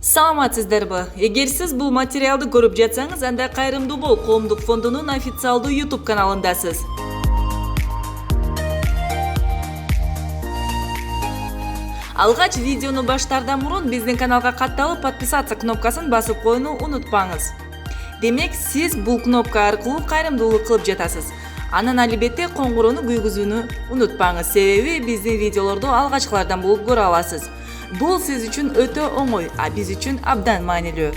Саламатсыздарбы? Эгер сиз бул материалды көрүп жатсаңыз, анда Кайрымдуу Бол коомдук фондунун официалдуу YouTube каналындасыз. Алгач видеону баштаардан мурун биздин каналга катталып подписаться кнопкасын басып коюуну унутпаңыз. Демек, сиз бул кнопка аркылуу кайрымдуулук кылып жатасыз. Анан албетте коңгуроону күйгүзүүнү унутпаңыз, себеби биздин видеолорду алгачкылардан болуп көрө аласыз. Бул сиз үчүн өтө оңой, а биз үчүн абдан маанилүү.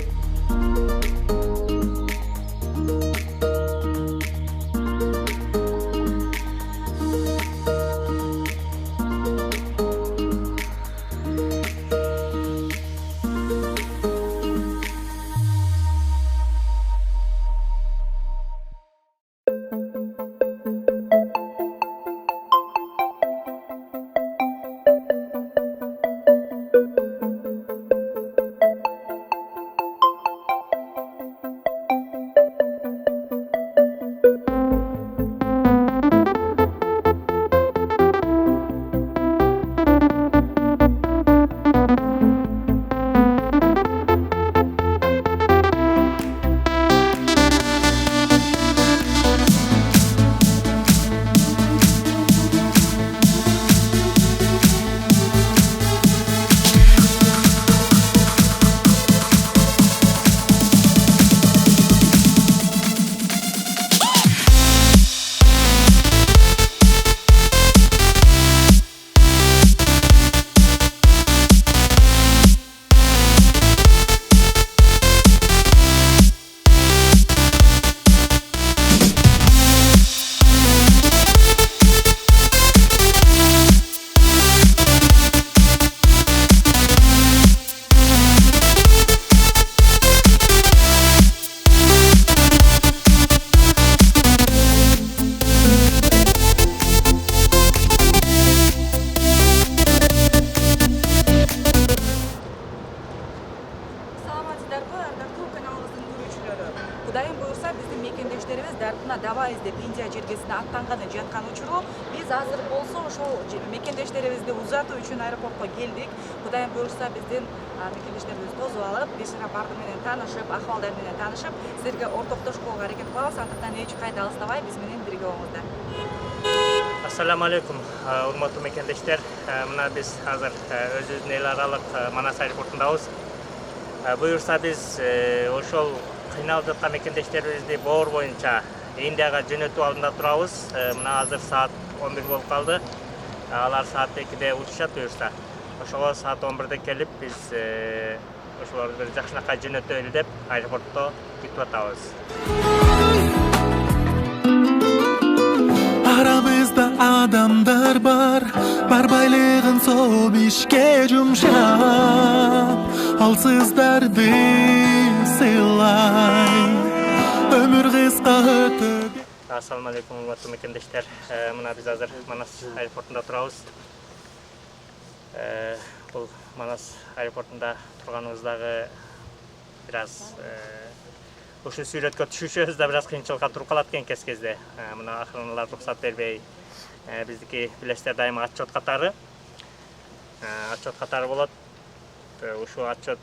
Кудайым буйрса, биздин мекендештерибиз Дарпына даба издеп Индия жергесине аттанганы жаткан учуру биз азыр болсо ошол мекендештерибизди узатуу үчүн аэропортко келдик. Кудайым буйрса, биздин мекендештерибизди тосуп алып, бизге барды менен таанышып, акыбалдары менен таанышып, силерге ортоктошкого аракет кылабыз. Андыктан эч кайда алыстабай биз менен бирге болуңуздар. Ассаламу алейкум, урматтуу мекендештер. Мына биз азыр өзүбүздүн эл аралык Манас аэропортундабыз. Буйрса биз ошол кыйналып жаткан мекендештерибизди боор боюнча Индияга жөнөтүү алдында турабыз. Мына азыр саат 11 болуп калды. Алар саат 2-де учушат буйрса. Ошого саат 11-де келип биз ошолорду бир жакшынакай жөнөтөлү деп аэропортто күтүп атабыз. Aramızda adamlar бар байлығын соғып ишке жұмшап, алсыздарды сыйлай, өмір қысқа өтіп. Ассаламу алейкум, урматтуу мекендештер. Мына биз азыр Манас аэропортунда турабыз. Бул Манас аэропортунда турганыбыздагы бир аз ушу сүрөткө түшүшүбүздө бир аз кыйынчылыкка туруп калат экен кезде. Мына акырынлар уруксат бербей, биздики билесиздер дайыма отчет катары. Отчет катары болот. Ушу отчет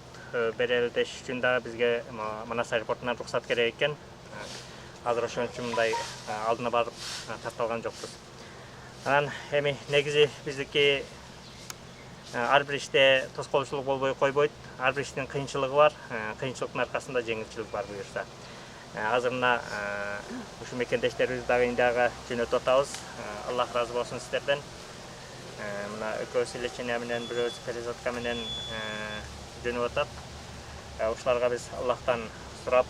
берелдеш үчүн да бизге Манас аэропортунан уруксат керек экен. Азыр ошон үчүн мындай алдына барып тарталган жокпуз. Анан эми негизи биздики ар бир иште тоскоолчулук болбой койбойт. Ар бир иштин кыйынчылыгы бар. Кыйынчылыктын аркасында жеңилчилик бар буюрса. Азыр мына ушу мекендештерибизди дагы Индияга жөнөтүп атабыз. Аллах ыраазы болсун сиздерден. Мына экөөбүз лечение менен, бирөөбүз перезатка менен жөнөп атат. Ушуларга биз Аллахтан сурап,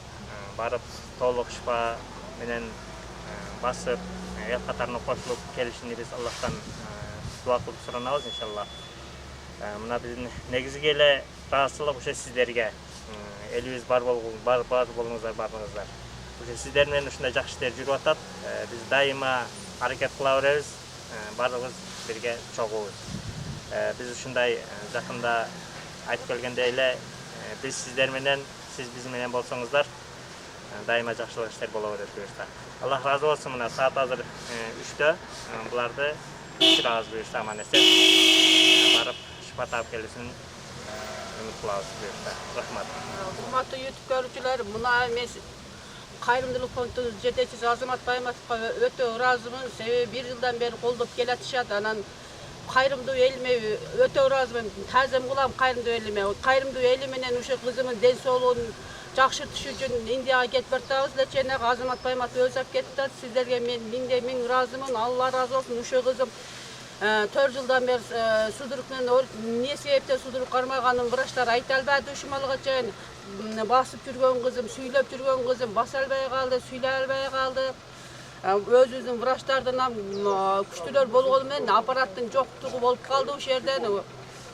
барып толук шифа менен басып, эл катарына кошулуп келишини биз Аллахтан дуа кылып суранабыз иншалла. Мына биздин негизги эле ыраазычылык ошо сиздерге. Элибиз бар болуңуздар, барыңыздар. Ошо сиздер менен ушундай жакшы иштер жүрүп атат. Биз дайыма аракет кыла беребиз. Баарыбыз бирге чогуубуз. Биз ушундай жакында айтып келгендей эле биз сиздер менен, сиз биз менен болсоңуздар, дайыма жакшылык иштер боло берет буюрса. Аллах ыраазы болсун. Мына саат азыр 3-тө. Буларды чырабыз буюрса аман эсен барып шифа таап келишин үміт кылабыз буюрса. Рахмат. Урматтуу YouTube көрүүчүлөр, мына мен кайрымдуулук фондунун жетекчиси Азамат Байматовго өтө ыраазымын. Себеби 1 жылдан бери колдоп келатышат. Анан кайрымдуу элиме өтө ыраазымын. Тазем кылам кайрымдуу элиме. Кайрымдуу эли менен ушул кызымдын ден соолугун жакшыртыш үчүн Индияга кетип бартабыз эле. Жанагы Азамат Байматов өзү алып кетип атат. Сиздерге мен миңде миң ыраазымын. Алла ыраазы болсун. Ушул кызым 4 жылдан бeri судурук менен эмне себептен судурук кармаганын врачтар айта албады. Ушумалга чейин басып жүргөн кызым, сүйлөп жүргөн кызым баса албай калды, сүйлөй албай калды. Өзүбүздүн врачтардан күчтүүлөр болгону менен аппараттын жоктугу болуп калды ушул жерден.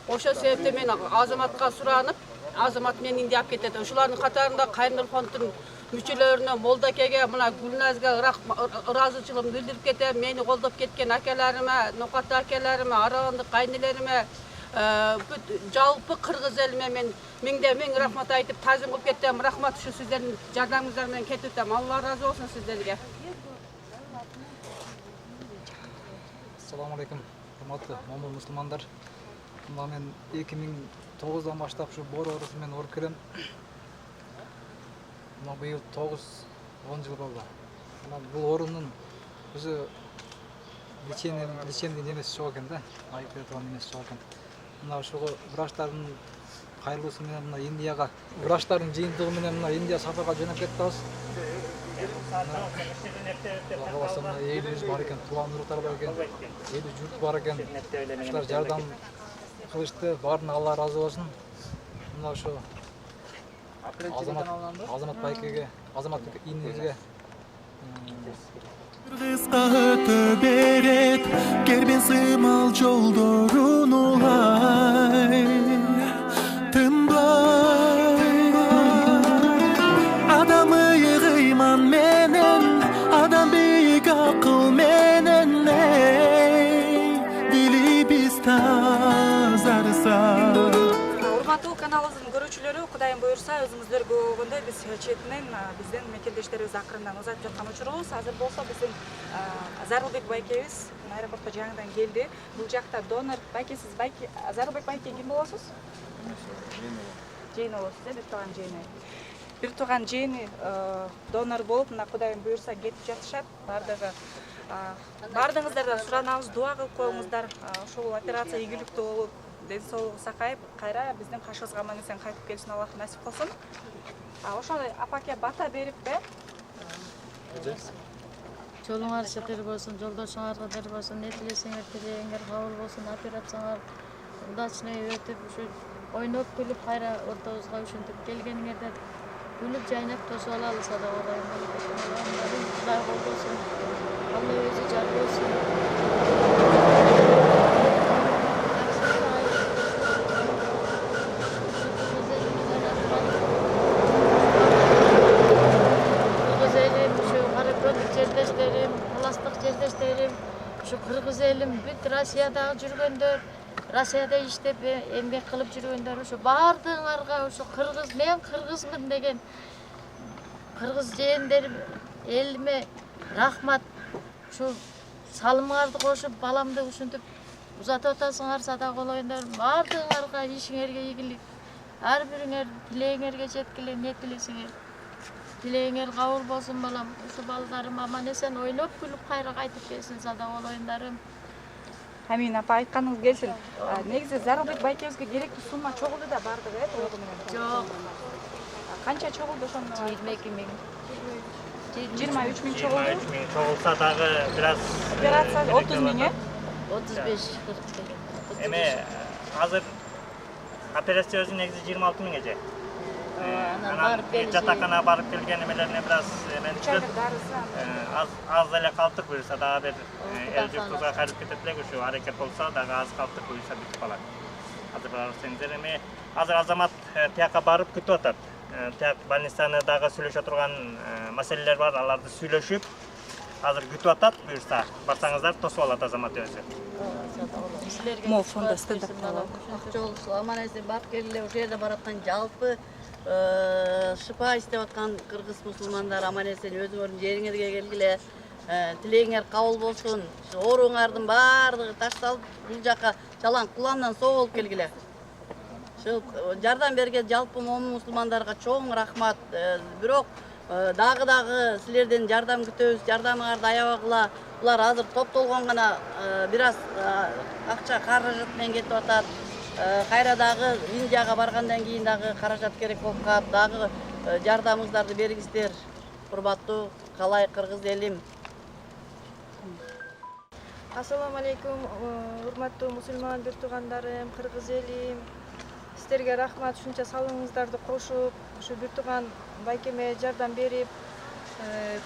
Ошол себептен мен Азаматка суранып, Азамат мени Индияга алып кетет. Ушулардын катарында Кайрымдуулук фондунун мүчөлөрүнө, Молдакеге, мына Гүлназга ыраазычылыгымды билдирип кетем. Мени колдоп кеткен акелериме, Нокат акелериме, Арагандык кайнелериме, бүт жалпы кыргыз элиме мен миңде миң рахмат айтып тазим кылып кетем. Рахмат ушу сиздердин жардамыңыздар менен кетип атам. Алла ыраазы болсун сиздерге. Assalamu alaikum, hurmatly момун мусулмандар. Мына мен 2009-дан баштап ушу бор оорусу менен ооруп келем. Мына быйыл 9-10 жыл болду. Мына бул оорунун өзү лечение немеси жок экен да, айып бере турган немеси жок экен. Мына ушуга врачтардын кайрылуусу менен мына Индияга, врачтардын жыйынтыгы менен мына Индия сапарга жөнөп кеттибиз. Мына элибиз бар экен, тууган уруктар бар экен, эли журт бар экен. Ушулар жардам кылышты, баарына Алла ыраазы болсун. Мына ушу Азамат байкеге, Азамат инибизге Кыргызга өтө берет, кербен сымал жолдорун улай. Тынбай адам ыйык ыйман менен, адам бийик акыл менен, дилибиз тазарса. Урматтуу каналыбыздын көрүүчүлөрү, Кудайым буйрса, өзүңүздөр көргөндөй биз четинен биздин мекендештерибиз акырындан узатып жаткан учурубуз. Азыр болсо биздин Зарылбек байкебиз аэропортко жаңыдан келди. Бул жакта донор байкесиз. Зарылбек байке ким болосуз? Жейни болосуз, бир тууган жейни. Бир тууган жейни донор болуп, мына Кудайым буйрса кетип жатышат. Бардыгыңыздардан суранабыз, дуа кылып коюңуздар. Ушул операция ийгиликтүү болуп, ден соолугу сакайып, кайра биздин Кашыбызга аман эсен кайтып келишин Аллах насип кылсын. Ошондой апаке бата бериппи? Жолуңар шатыр болсун, жолдошуңарга дер болсун, не тилесеңер тилегиңер кабыл болсун, операцияңар удачный өтүп, ушу ойноп күлүп кайра ортобузга ушинтип келгениңерден күлүп жайнап тосуп алалы сада Кудай колдосун, Алла өзү жар болсун. Şu Kırgız elim, bütün Rusya'da жүргөндөр, Rusya'da иштеп эмгек кылып жүргөндөр, şu бардыңарга, şu Kırgız, men Kırgızмын деген Kırgız жээндерим элиме рахмат. Şu салымыңарды кошуп, баламды ушинтип узатып атасыңар, сада колоюңдар. Бардыңарга ишиңерге ийгилик. Ар бириңер тилегиңерге жеткиле, не тилесиңер. Тилегиңер кабыл болсун балам. Ушу балдарым аман эсен ойноп күлүп кайра кайтып келсин сада колоюңдарым. Амин апа, айтканыңыз келсин. Негизи Зарылбек байкебизге керектүү сумма чогулду да бардыгы, толугу менен. Жок. Канча чогулду ошону? 22 миң. 23 миң чогулду. 23 миң чогулса дагы бираз Операция 30 миң, 35-40 миң. Эме азыр операция өзү негизи 26 миң эже. Анан жатаканага барып келген эмелерине бираз мен аз эле калыптыр, буюрса дагы бир эл журтубузга кайрылып кетет элек, ушу аракет болсо дагы аз калыптыр, буюрса бүтүп калат. Азыр барсаңыздар эми азыр Азамат тияка барып күтүп атат. Тияк больницаны дагы сүйлөшө турган маселелер бар, аларды сүйлөшүп азыр күтүп атат, буюрса барсаңыздар тосуп алат Азамат өзү. Мо фонда стендап Жол аман эсен барып келгиле, ошол жерде бараткан жалпы шыпа иштеп аткан кыргыз мусулмандар аман эсен өзүңөрдүн жериңерге келгиле, тилегиңер кабыл болсун. Ооруңардын баардыгы ташталып, бул жака жалаң куландан соо болуп келгиле. Ушул жардам берген жалпы момун мусулмандарга чоң рахмат. Бирок дагы силерден жардам күтөбүз. Жардамыңарды аябагыла. Булар азыр топтолгон гана бир аз акча каражат менен кетип атат. Кайра дагы Индияга баргандан кийин дагы каражат керек болуп калат. Дагы жардамыңыздарды бериңиздер. Урматтуу калай кыргыз элим. Ассаламу алейкум, урматтуу мусулман бир туугандарым, кыргыз элим. Сиздерге рахмат, ушунча салымыңыздарды кошуп, ушу бир тууган байкеме жардам берип,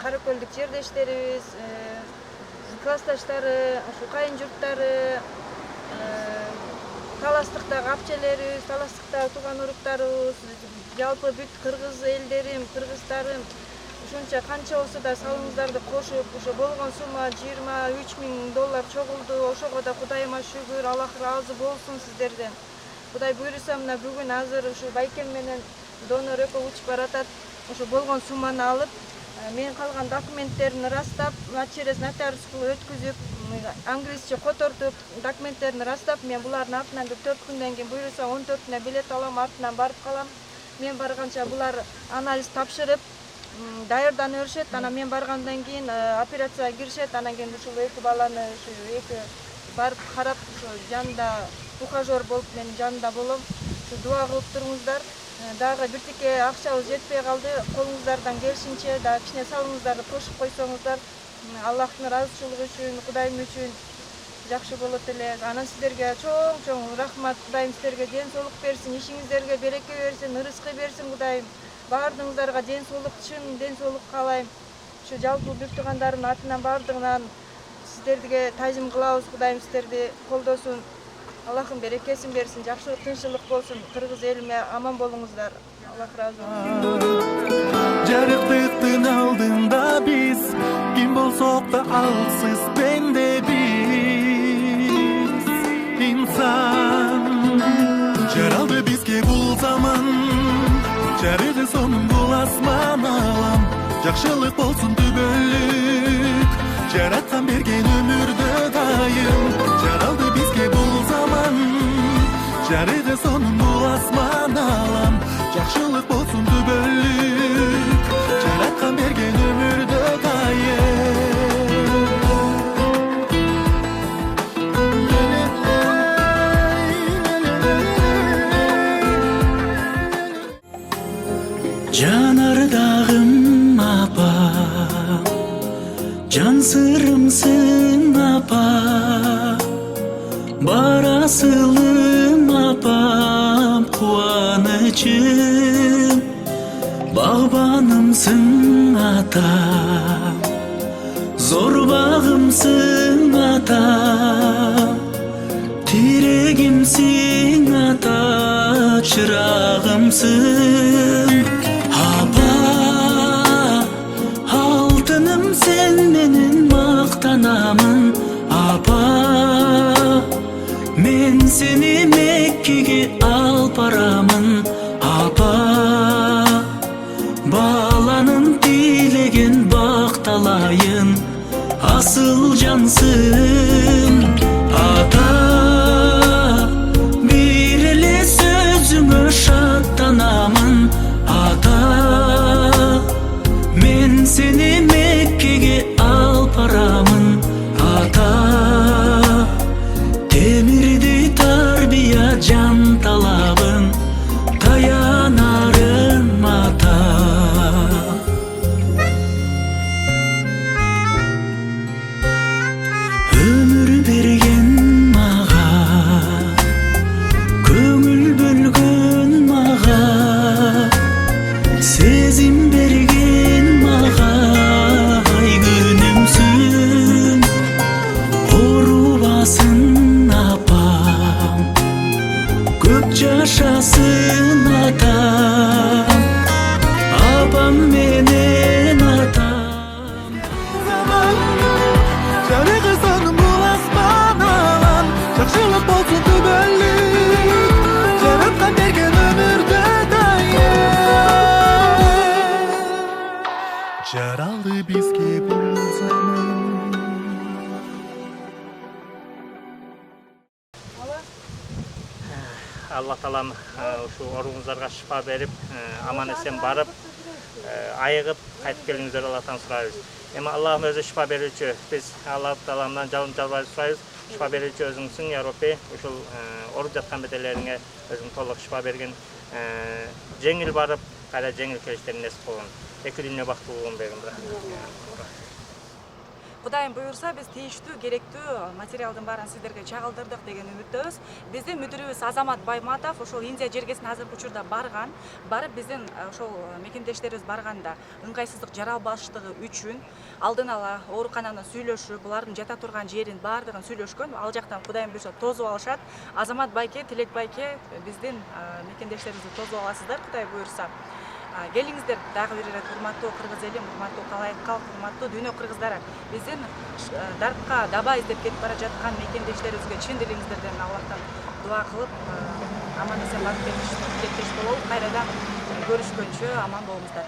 Каракөлдүк жердештерибиз, классташтары, ушу кайын журттары, таластыктагы апчелерибиз, таластыктагы тууган уруктарыбыз, жалпы бүт кыргыз элдерим, кыргыздарым ушунча канча болсо да салымыңыздарды кошуп, ошо болгон сумма $23,000 чогулду. Ошого да Кудайыма шүгүр, Аллах ыраазы болсун сиздерден. Кудай буйруса мына бүгүн азыр ушу байкем менен донор экөө учуп баратат. Ошо болгон сумманы алып, мен калган документтерин ырастап, через нотариуска өткүзүп, англисче котортуп, документтерин ырастап, мен булардын артынан 4 күндөн кийин буйруса 14-үнө билет алам, артынан барып калам. Мен барганча булар анализ тапшырып, даярдан өрүшөт. Анан мен баргандан кийин операцияга киришет. Анан кийин ушул 2 баланы барып карап, ушу жанында ухажер болуп мен жанында болом. Дуа кылып туруңуздар. Дагы биртике акчабыз жетпей калды. Колуңуздардан келишинче да кичине салымыңыздарды кошуп койсоңуздар, Аллахтын ыраазычылыгы үчүн, Кудайым үчүн жакшы болот эле. Анан сиздерге чоң рахмат. Кудайым сиздерге ден соолук берсин, ишиңиздерге береке берсин, ырыскы берсин Кудайым. Баардыгыңыздарга ден соолук, чын ден соолук каалайм. Ушу жалпы бир туугандардын атынан баардыгынан сиздерге тазим кылабыз. Кудайым сиздерди колдосун. Аллахым берекесин берсин, жакшылык, тынччылык болсун. Кыргыз элиме аман болуңуздар. Аллах ыраазы болсун. Жарыктыктын алдында биз ким болсок да алсыз пендебиз. Инсан жаралды бизге бул заман, жарыды сонун бул асман алам. Жакшылык болсун түбөлүк, жараткан берген өмүрдө дайым. Жаралды бизге бул заман, жарыды сонун бул асман алам. Жакшылык болсун түбөлүк, жараткан берген өмүрдө дайым. Жанардагым апа, жан сырымсың апа, барасылым апам, кубанычым, багбанымсың ата, зор багымсың ата, тирегимсиң ата, чырагымсың апа, алтыным сен менен мактанамын апа, мен сени Меккеге алып барамын апа, баланын тилеген бакталайын, асыл жансың ата, бир эле сөзүңө шаттанамын ата, мен сени Меккеге алып барамын ата, темирди тарбия жан талабың, таянарым ата. Алла Таалам ушу оруңуздарга шифа берип, аман эсен барып, айыгып кайтып келиңиздер Аллахтан сурайбыз. Эми Аллахым өзү шифа берүүчү. Биз Алла Тааламдан жалын жалбарып сурайбыз. Шифа берүүчү өзүңсүң, я Rabbi, ушул оруп жаткан беделериңе өзүң толук шифа берген, жеңил барып, кайра жеңил келиштерин несип болгон. Эки дүйнө бактылуулугун бергин. Кудайым буйрса, биз тийиштүү, керектүү материалдын баарын сиздерге чагылдырдык деген үмүттөбүз. Биздин мүдүрүбүз Азамат Байматов ошол Индия жергесине азыркы учурда барып биздин ошол мекендештерибиз барганда ыңгайсыздык жаралбаштыгы үчүн алдын ала оорукананы сүйлөшүп, булардын жата турган жерин баардыгын сүйлөшкөн. Ал жактан Кудайым буйрса тосуп алышат. Азамат байке, Тилек байке биздин мекендештерибизди тосуп аласыздар, Кудай буйрса. Келиңиздер дагы бир ирет урматтуу кыргыз элим, урматтуу калайык калк, урматтуу дүйнө кыргыздары. Биздин дарпка даба издеп кетип бара жаткан мекендештерибизге чын дилиңиздерден Аллахтан дуа кылып, аман эсен барып келиштеш бололу. Кайрадан көрүшкөнчө аман болуңуздар.